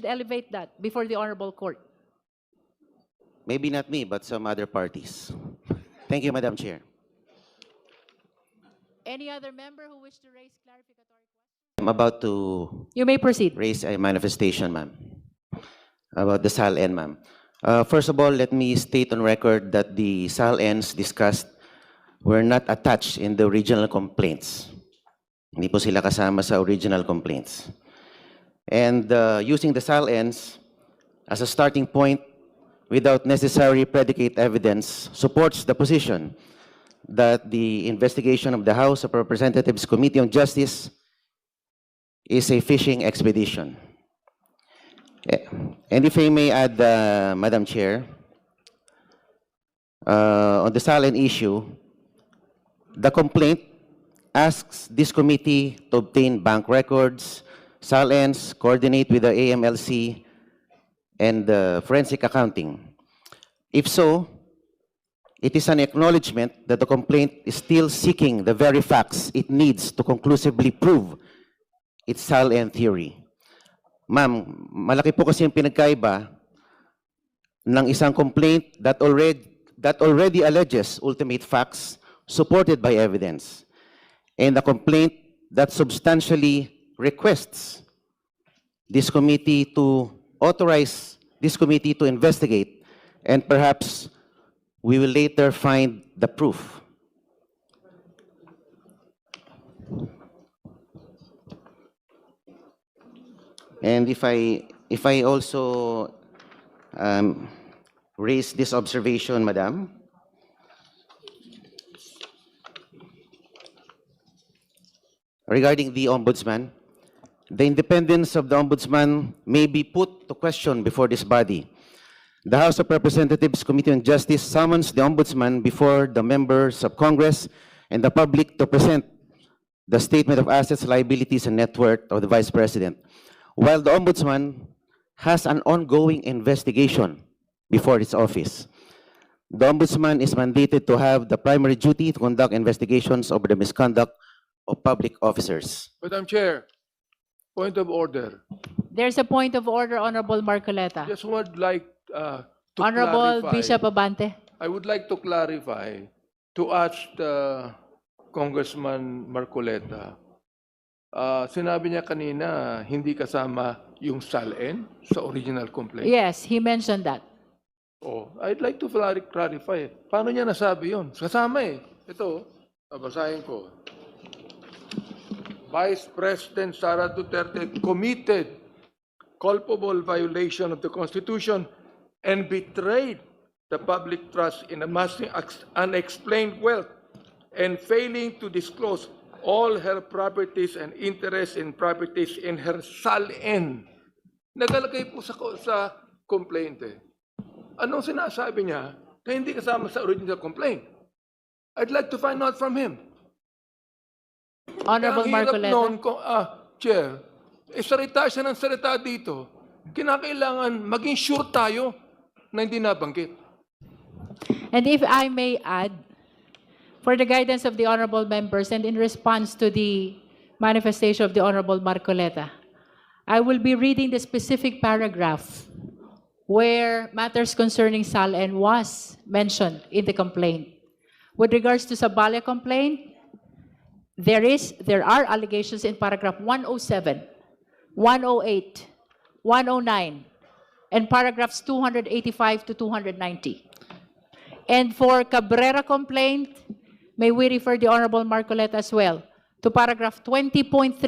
elevate that before the Honorable Court. Maybe not me, but some other parties. Thank you, Madam Chair. Any other member who wish to raise clarificatory questions? I'm about to You may proceed. raise a manifestation, ma'am, about the SALN, ma'am. First of all, let me state on record that the SALNs discussed were not attached in the original complaints. Hindi po sila kasama sa original complaints. And using the SALNs as a starting point without necessary predicate evidence supports the position that the investigation of the House of Representatives Committee on Justice is a fishing expedition. And if I may add, Madam Chair, on the SALN issue, the complaint asks this committee to obtain bank records, SALNs, coordinate with the AMLC, and forensic accounting. If so, it is an acknowledgement that the complaint is still seeking the very facts it needs to conclusively prove its SALN theory. Ma'am, malaki po kasi yung pinagkaiba ng isang complaint that already alleges ultimate facts supported by evidence, and a complaint that substantially requests this committee to authorize this committee to investigate, and perhaps we will later find the proof. And if I also raise this observation, Madam, regarding the Ombudsman, the independence of the Ombudsman may be put to question before this body. The House of Representatives Committee on Justice summons the Ombudsman before the members of Congress and the public to present the statement of assets, liabilities, and net worth of the Vice President, while the Ombudsman has an ongoing investigation before its office. The Ombudsman is mandated to have the primary duty to conduct investigations over the misconduct of public officers. Madam Chair, point of order. There's a point of order, Honorable Marcoleta. Just would like to Honorable clarify. Bishop Abante. I would like to clarify to ask Congressman Marcoleta. Sinabi niya kanina hindi kasama yung SALN sa original complaint. Yes, he mentioned that. Oh, I'd like to clarify. Paano niya nasabi yun? Kasama eh. Ito, babasahin ko. Vice President Sara Duterte committed culpable violation of the Constitution and betrayed the public trust in amassing unexplained wealth and failing to disclose all her properties and interests in properties in her SALN. Nagalagay po sa complaint eh. Anong sinasabi niya na hindi kasama sa original complaint? I'd like to find out from him. Honorable Marcoleta. Noon, Chair, salita siya ng salita dito. Kinakailangan maging sure tayo na hindi nabanggit. And if I may add, for the guidance of the honorable members and in response to the manifestation of the Honorable Marcoleta, I will be reading the specific paragraph where matters concerning SALN was mentioned in the complaint. With regards to Sabala complaint, there are allegations in paragraph 107, 108, 109, and paragraphs 285 to 290. And for Cabrera complaint, may we refer the Honorable Marcoleta as well to paragraph 20.3,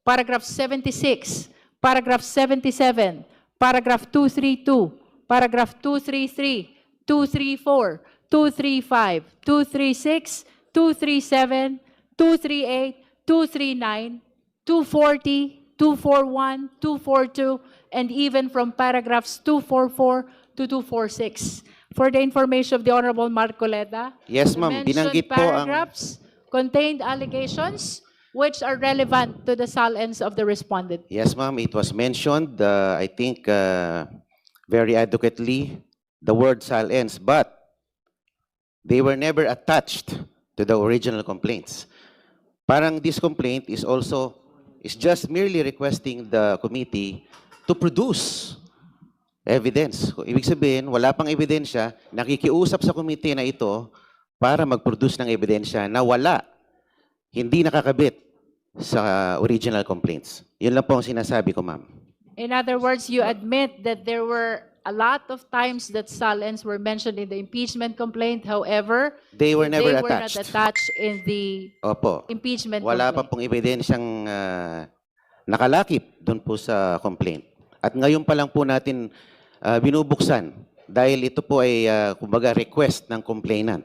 paragraph 76, paragraph 77, paragraph 232, paragraph 233, 234, 235, 236, 237, 238, 239, 240, 241, 242, and even from paragraphs 244 to 246. For the information of the Honorable Marcoleta, Yes, the ma'am. mentioned Binanggit po ang... paragraphs contained allegations which are relevant to the SALNs of the respondent. Yes, ma'am. It was mentioned, I think, very adequately, the word SALNs, but they were never attached to the original complaints. Parang this complaint is just merely requesting the committee to produce evidence. Ibig sabihin, wala pang ebidensya, nakikiusap sa committee na ito para mag-produce ng ebidensya na wala, hindi nakakabit sa original complaints. Yun lang po ang sinasabi ko, ma'am. In other words, you admit that there were a lot of times that SALNs were mentioned in the impeachment complaint. However, They were never they were not attached. attached in the Opo. impeachment Wala pa complaint. pong ebidensyang nakalakip doon po sa complaint. At ngayon pa lang po natin binubuksan dahil ito po ay kumbaga request ng complainant.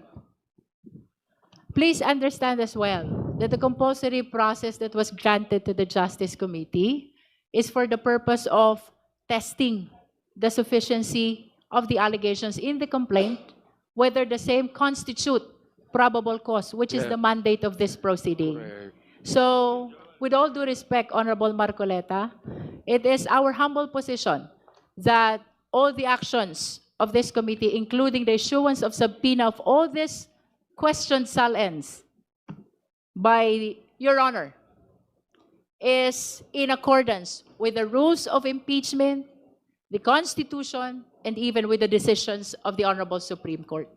Please understand as well that the compulsory process that was granted to the Justice Committee is for the purpose of testing the sufficiency of the allegations in the complaint, whether the same constitute probable cause, which is Yeah. the mandate of this proceeding. Correct. So, with all due respect, Honorable Marcoleta, it is our humble position that all the actions of this committee, including the issuance of subpoena of all these questioned SALNs by Your Honor, is in accordance with the rules of impeachment, the Constitution, and even with the decisions of the Honorable Supreme Court.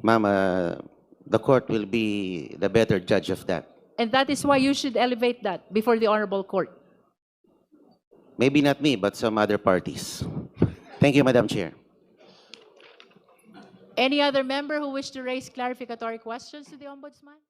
Ma'am, the court will be the better judge of that. And that is why you should elevate that before the Honorable Court. Maybe not me, but some other parties. Thank you, Madam Chair. Any other member who wish to raise clarificatory questions to the Ombudsman?